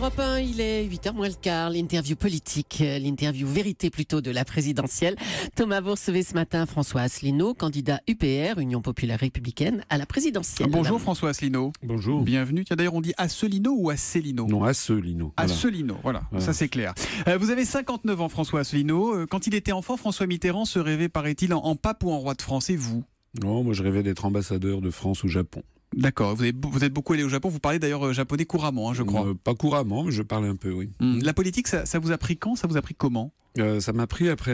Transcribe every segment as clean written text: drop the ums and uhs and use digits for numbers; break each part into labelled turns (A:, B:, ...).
A: Europe 1, il est 8h moins le quart, l'interview politique, l'interview vérité plutôt de la présidentielle. Thomas, vous recevez ce matin François Asselineau, candidat UPR, Union Populaire Républicaine, à la présidentielle.
B: Bonjour François Asselineau.
C: Bonjour.
B: Bienvenue. Tiens, d'ailleurs, on dit Asselineau ou Asselineau?
C: Non, Asselineau.
B: Asselineau, voilà. Ça c'est clair. Vous avez 59 ans, François Asselineau. Quand il était enfant, François Mitterrand se rêvait, paraît-il, en pape ou en roi de France. Et vous?
C: Non, moi je rêvais d'être ambassadeur de France au Japon.
B: D'accord, vous êtes beaucoup allé au Japon, vous parlez d'ailleurs japonais couramment, je crois.
C: Pas couramment, mais je parle un peu, oui.
B: La politique, ça vous a pris quand? Ça vous a pris comment?
C: Ça m'a pris après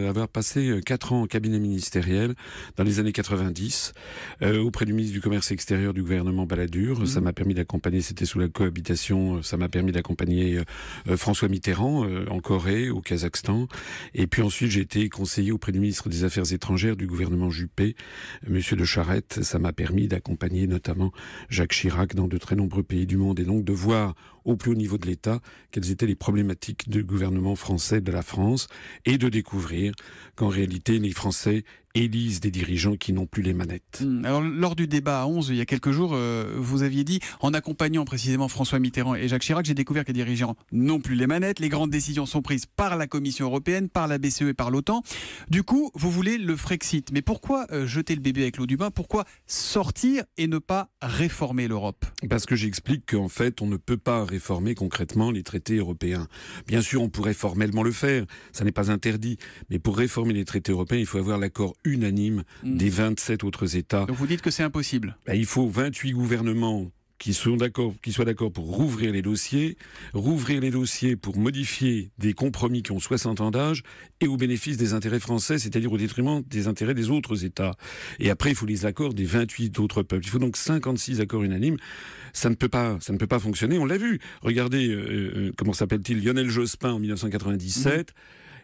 C: avoir passé 4 ans en cabinet ministériel dans les années 90 auprès du ministre du Commerce extérieur du gouvernement Balladur. Ça m'a permis d'accompagner, c'était sous la cohabitation, ça m'a permis d'accompagner François Mitterrand en Corée, au Kazakhstan. Et puis ensuite, j'ai été conseiller auprès du ministre des Affaires étrangères du gouvernement Juppé, Monsieur de Charette. Ça m'a permis d'accompagner notamment Jacques Chirac dans de très nombreux pays du monde et donc de voir au plus haut niveau de l'État quelles étaient les problématiques du gouvernement français, de la France, et de découvrir qu'en réalité les Français élisent des dirigeants qui n'ont plus les manettes.
B: Alors, lors du débat à 11, il y a quelques jours, vous aviez dit, en accompagnant précisément François Mitterrand et Jacques Chirac, j'ai découvert que les dirigeants n'ont plus les manettes, les grandes décisions sont prises par la Commission européenne, par la BCE et par l'OTAN. Du coup, vous voulez le Frexit. Mais pourquoi jeter le bébé avec l'eau du bain? Pourquoi sortir et ne pas réformer l'Europe?
C: Parce que j'explique qu'en fait, on ne peut pas réformer concrètement les traités européens. Bien sûr, on pourrait formellement le faire, ça n'est pas interdit. Mais pour réformer les traités européens, il faut avoir l'accord unanime des 27 autres États.
B: Donc vous dites que c'est impossible?
C: Il faut 28 gouvernements qui soient d'accord pour rouvrir les dossiers pour modifier des compromis qui ont 60 ans d'âge et au bénéfice des intérêts français, c'est-à-dire au détriment des intérêts des autres États. Et après, il faut les accords des 28 autres peuples. Il faut donc 56 accords unanimes. Ça ne peut pas fonctionner. On l'a vu. Regardez, comment s'appelle-t-il, Lionel Jospin en 1997.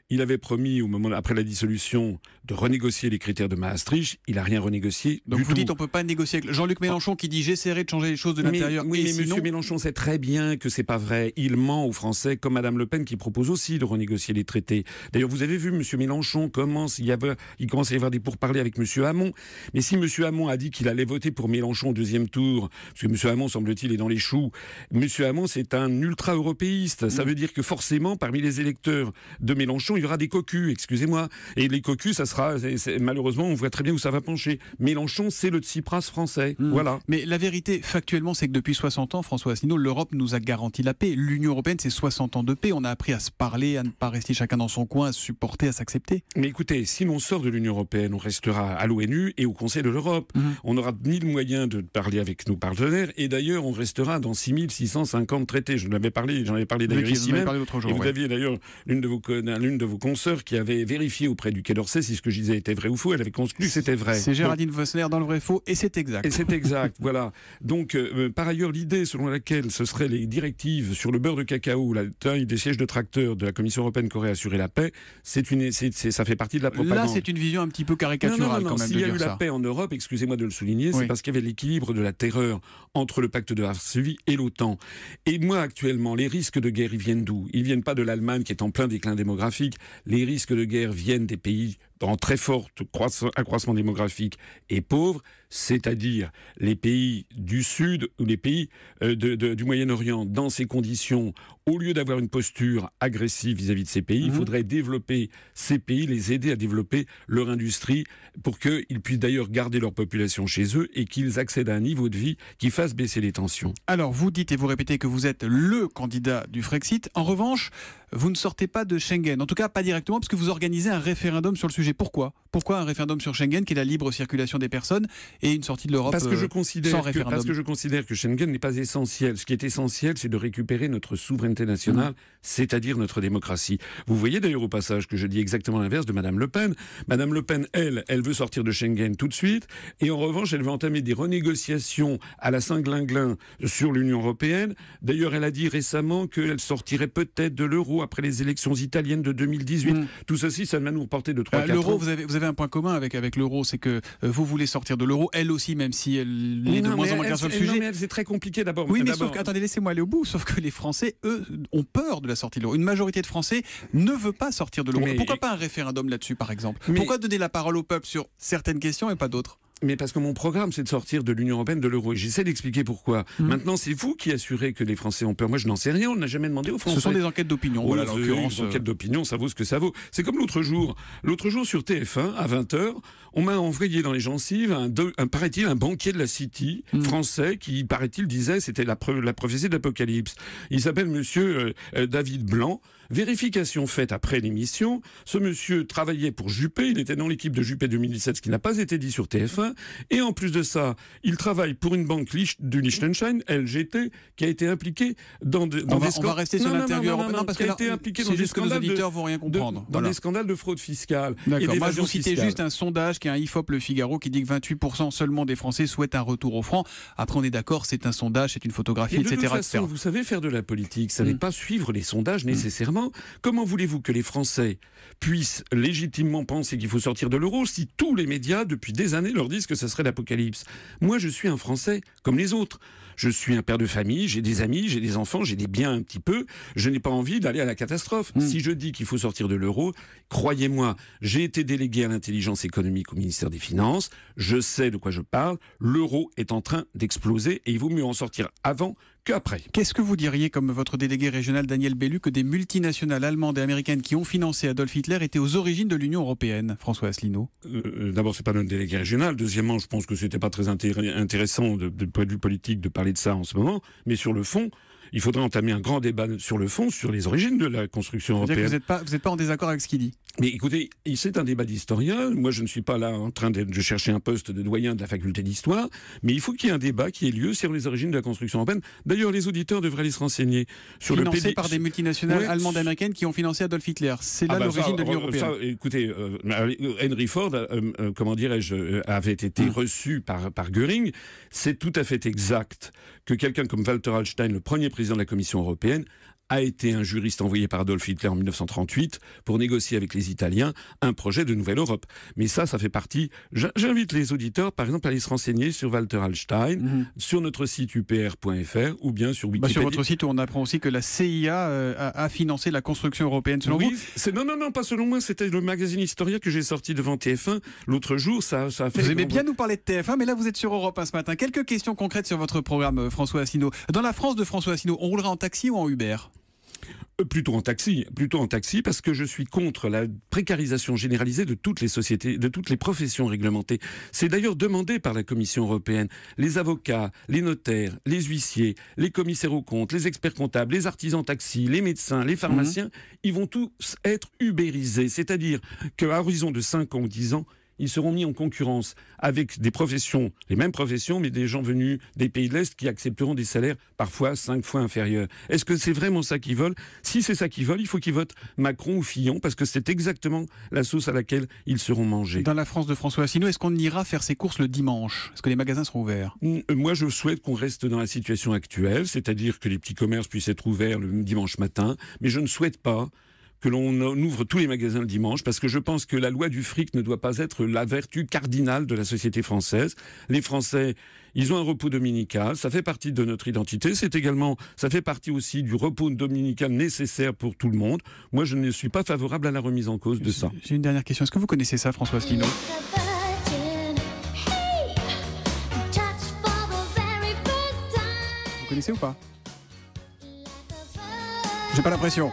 C: Il avait promis, après la dissolution, de renégocier les critères de Maastricht. Il n'a rien renégocié.
B: Donc vous dites on ne peut pas négocier avec Jean-Luc Mélenchon qui dit j'essaierai de changer les choses de l'intérieur.
C: Oui, mais sinon... M. Mélenchon sait très bien que c'est pas vrai. Il ment aux Français, comme Mme Le Pen qui propose aussi de renégocier les traités. D'ailleurs, vous avez vu M. Mélenchon il commence à y avoir des pourparlers avec M. Hamon. Mais si M. Hamon a dit qu'il allait voter pour Mélenchon au deuxième tour, parce que M. Hamon, semble-t-il, est dans les choux, M. Hamon, c'est un ultra-européiste. Ça veut dire que forcément, parmi les électeurs de Mélenchon, il y aura des cocus, excusez-moi. Et les cocus, ça sera, malheureusement, on voit très bien où ça va pencher. Mélenchon, c'est le Tsipras français. Voilà.
B: Mais la vérité, factuellement, c'est que depuis 60 ans, François Asselineau, l'Europe nous a garanti la paix. L'Union européenne, c'est 60 ans de paix. On a appris à se parler, à ne pas rester chacun dans son coin, à se supporter, à s'accepter.
C: Mais écoutez, si l'on sort de l'Union européenne, on restera à l'ONU et au Conseil de l'Europe. On aura 1000 moyens de parler avec nos partenaires. Et d'ailleurs, on restera dans 6650 traités. J'en avais parlé d'ailleurs ici même. Et vous aviez d'ailleurs l'une de vos consoeurs qui avait vérifié auprès du Quai d'Orsay si ce que je disais était vrai ou faux. Elle avait conclu que c'était vrai.
B: C'est Géraldine Vossler dans le vrai faux et c'est exact.
C: Et c'est exact, voilà. Donc, par ailleurs, l'idée selon laquelle ce seraient les directives sur le beurre de cacao, la taille des sièges de tracteurs de la Commission européenne qui aurait assuré la paix, ça fait partie de la propagande.
B: Là, c'est une vision un petit peu caricaturale quand même.
C: S'il y a eu la paix en Europe, excusez-moi de le souligner, c'est parce qu'il y avait l'équilibre de la terreur entre le pacte de Varsovie et l'OTAN. Et moi, actuellement, les risques de guerre, ils viennent d'où? Ils viennent pas de l'Allemagne qui est en plein déclin démographique. Les risques de guerre viennent des pays en très fort accroissement démographique et pauvres, c'est-à-dire les pays du Sud ou les pays du Moyen-Orient. Dans ces conditions, au lieu d'avoir une posture agressive vis-à-vis de ces pays, il faudrait développer ces pays, les aider à développer leur industrie pour qu'ils puissent d'ailleurs garder leur population chez eux et qu'ils accèdent à un niveau de vie qui fasse baisser les tensions.
B: Alors, vous dites et vous répétez que vous êtes le candidat du Frexit. En revanche, vous ne sortez pas de Schengen. En tout cas, pas directement, parce que vous organisez un référendum sur le sujet. Pourquoi un référendum sur Schengen, qui est la libre circulation des personnes, et une sortie de l'Europe sans référendum?
C: Parce que je considère que Schengen n'est pas essentiel. Ce qui est essentiel, c'est de récupérer notre souveraineté nationale, c'est-à-dire notre démocratie. Vous voyez d'ailleurs au passage que je dis exactement l'inverse de Mme Le Pen. Mme Le Pen, elle veut sortir de Schengen tout de suite, et en revanche, elle veut entamer des renégociations à la Saint-Glinglin sur l'Union européenne. D'ailleurs, elle a dit récemment qu'elle sortirait peut-être de l'euro après les élections italiennes de 2018. Tout ceci, ça va nous reporter de 3-4 ans.
B: L'euro, vous avez un point commun avec l'euro, c'est que vous voulez sortir de l'euro, elle aussi, même si elle est de moins en moins claire sur le sujet.
C: Non, mais c'est très compliqué d'abord.
B: Oui, mais sauf que, attendez, laissez-moi aller au bout, sauf que les Français, eux, ont peur de la sortie de l'euro. Une majorité de Français ne veut pas sortir de l'euro. Pourquoi pas un référendum là-dessus, par exemple? Pourquoi donner la parole au peuple sur certaines questions et pas d'autres?
C: Mais parce que mon programme, c'est de sortir de l'Union européenne, de l'euro. Et j'essaie d'expliquer pourquoi. Maintenant, c'est vous qui assurez que les Français ont peur. Moi, je n'en sais rien. On n'a jamais demandé aux Français.
B: Ce sont des enquêtes d'opinion. Voilà, en l'occurrence.
C: Les enquêtes d'opinion, ça vaut ce que ça vaut. C'est comme l'autre jour. L'autre jour, sur TF1, à 20h, on m'a envoyé dans les gencives paraît-il, un banquier de la City, français, qui, paraît-il, disait c'était la prophétie de l'Apocalypse. Il s'appelle monsieur David Blanc. Vérification faite après l'émission, ce monsieur travaillait pour Juppé, il était dans l'équipe de Juppé 2017, ce qui n'a pas été dit sur TF1, et en plus de ça, il travaille pour une banque du Liechtenstein, LGT, qui a été impliquée dans des scandales.
B: On va rester sur l'interview européen, parce que
C: là, c'est
B: juste que nos auditeurs vont rien comprendre.
C: Dans des scandales de fraude fiscale.
B: D'accord, moi je vous citais juste un sondage qui est un IFOP Le Figaro qui dit que 28% seulement des Français souhaitent un retour au franc. Après on est d'accord, c'est un sondage, c'est une photographie, etc.
C: De toute façon, vous savez faire de la politique, ça n'est pas suivre les sondages nécessairement. Comment voulez-vous que les Français puissent légitimement penser qu'il faut sortir de l'euro si tous les médias, depuis des années, leur disent que ça serait l'apocalypse? Moi, je suis un Français comme les autres. Je suis un père de famille, j'ai des amis, j'ai des enfants, j'ai des biens un petit peu. Je n'ai pas envie d'aller à la catastrophe. Si je dis qu'il faut sortir de l'euro, croyez-moi, j'ai été délégué à l'intelligence économique au ministère des Finances. Je sais de quoi je parle. L'euro est en train d'exploser et il vaut mieux en sortir avant qu'après.
B: Qu'est-ce que vous diriez, comme votre délégué régional Daniel Bellu, que des multinationales allemandes et américaines qui ont financé Adolf Hitler étaient aux origines de l'Union européenne, François Asselineau?
C: D'abord, c'est pas notre délégué régional. Deuxièmement, je pense que c'était pas très intéressant de point de vue politique de parler de ça en ce moment. Mais sur le fond, il faudrait entamer un grand débat sur le fond, sur les origines de la construction européenne.
B: Vous n'êtes pas en désaccord avec ce qu'il dit?
C: Mais écoutez, c'est un débat d'historien. Moi, je ne suis pas là en train de chercher un poste de doyen de la faculté d'histoire, mais il faut qu'il y ait un débat qui ait lieu sur les origines de la construction européenne. D'ailleurs, les auditeurs devraient aller se renseigner sur le
B: Financé par des multinationales allemandes et américaines qui ont financé Adolf Hitler. C'est là l'origine de l'Union européenne.
C: Écoutez, Henry Ford, comment dirais-je, avait été reçu par Göring. C'est tout à fait exact que quelqu'un comme Walter Hallstein, le premier président de la Commission européenne, a été un juriste envoyé par Adolf Hitler en 1938 pour négocier avec les Italiens un projet de nouvelle Europe. Mais ça fait partie... J'invite les auditeurs, par exemple, à aller se renseigner sur Walter Hallstein, sur notre site upr.fr ou bien sur Wikipédia.
B: Sur votre site, on apprend aussi que la CIA a financé la construction européenne, selon vous?
C: Non, pas selon moi. C'était le magazine Historia que j'ai sorti devant TF1 l'autre jour. Ça a fait...
B: Vous aimez bien nous parler de TF1, mais là, vous êtes sur Europe 1 ce matin. Quelques questions concrètes sur votre programme, François Asselineau. Dans la France de François Asselineau, on roulera en taxi ou en Uber?
C: Plutôt en taxi, parce que je suis contre la précarisation généralisée de toutes les sociétés, de toutes les professions réglementées. C'est d'ailleurs demandé par la Commission européenne. Les avocats, les notaires, les huissiers, les commissaires aux comptes, les experts comptables, les artisans taxis, les médecins, les pharmaciens, ils vont tous être ubérisés. C'est-à-dire qu'à horizon de 5 ans ou 10 ans, ils seront mis en concurrence avec des professions, les mêmes professions, mais des gens venus des pays de l'Est qui accepteront des salaires parfois 5 fois inférieurs. Est-ce que c'est vraiment ça qu'ils veulent? Si c'est ça qu'ils veulent, il faut qu'ils votent Macron ou Fillon, parce que c'est exactement la sauce à laquelle ils seront mangés.
B: Dans la France de François Asselineau, est-ce qu'on ira faire ses courses le dimanche? Est-ce que les magasins seront ouverts?
C: Moi, je souhaite qu'on reste dans la situation actuelle, c'est-à-dire que les petits commerces puissent être ouverts le dimanche matin, mais je ne souhaite pas que l'on ouvre tous les magasins le dimanche, parce que je pense que la loi du fric ne doit pas être la vertu cardinale de la société française. Les Français, ils ont un repos dominical, ça fait partie de notre identité, ça fait partie aussi du repos dominical nécessaire pour tout le monde. Moi, je ne suis pas favorable à la remise en cause de ça.
B: J'ai une dernière question. Est-ce que vous connaissez ça, François Asselineau? Vous connaissez ou pas? J'ai pas l'impression.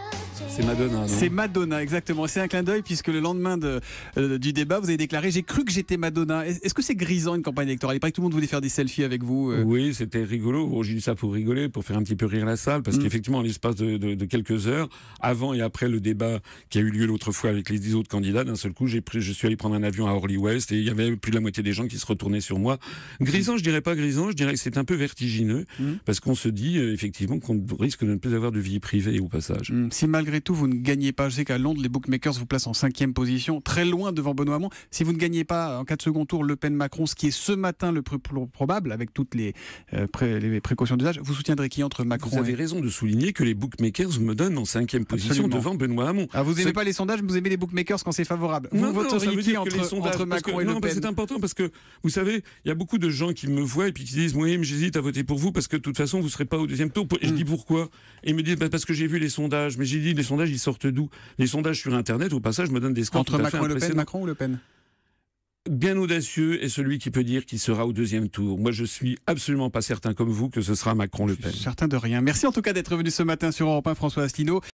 C: C'est Madonna, non?
B: C'est Madonna, exactement. C'est un clin d'œil puisque le lendemain du débat, vous avez déclaré « J'ai cru que j'étais Madonna ». Est-ce que c'est grisant une campagne électorale? Il paraît que tout le monde voulait faire des selfies avec vous.
C: Oui, c'était rigolo. Bon, j'ai dit ça pour rigoler, pour faire un petit peu rire la salle, parce qu'effectivement, en l'espace de quelques heures, avant et après le débat qui a eu lieu l'autre fois avec les 10 autres candidats, d'un seul coup, je suis allé prendre un avion à Orly-Ouest et il y avait plus de la moitié des gens qui se retournaient sur moi. Grisant, je dirais pas grisant, je dirais que c'est un peu vertigineux, parce qu'on se dit effectivement qu'on risque de ne plus avoir de vie privée au passage.
B: Si malgré tout, vous ne gagnez pas, je sais qu'à Londres, les bookmakers vous placent en 5e position, très loin devant Benoît Hamon. Si vous ne gagnez pas en cas de second tour Le Pen-Macron, ce qui est ce matin le plus probable, avec toutes les précautions d'usage, vous soutiendrez qui entre Macron?
C: Vous avez raison de souligner que les bookmakers me donnent en 5e position devant Benoît Hamon.
B: Ah, vous n'aimez pas les sondages, mais vous aimez les bookmakers quand c'est favorable.
C: Vous
B: voteriez qui entre Macron et Le Pen?
C: C'est important parce que, vous savez, il y a beaucoup de gens qui me voient et puis qui disent « Oui, mais j'hésite à voter pour vous parce que de toute façon, vous ne serez pas au deuxième tour. » Et je dis « Pourquoi ?» Et ils me disent parce que j'ai vu les sondages. Mais j'ai dit « Les sondages, ils sortent d'où ?» Les sondages sur Internet, au passage, me donnent des scores
B: entre Macron et Le Pen, Macron ou Le Pen?
C: bien audacieux est celui qui peut dire qu'il sera au deuxième tour. Moi, je suis absolument pas certain comme vous que ce sera Macron-Le Pen.
B: Certain de rien. Merci en tout cas d'être venu ce matin sur Europe 1, François Asselineau.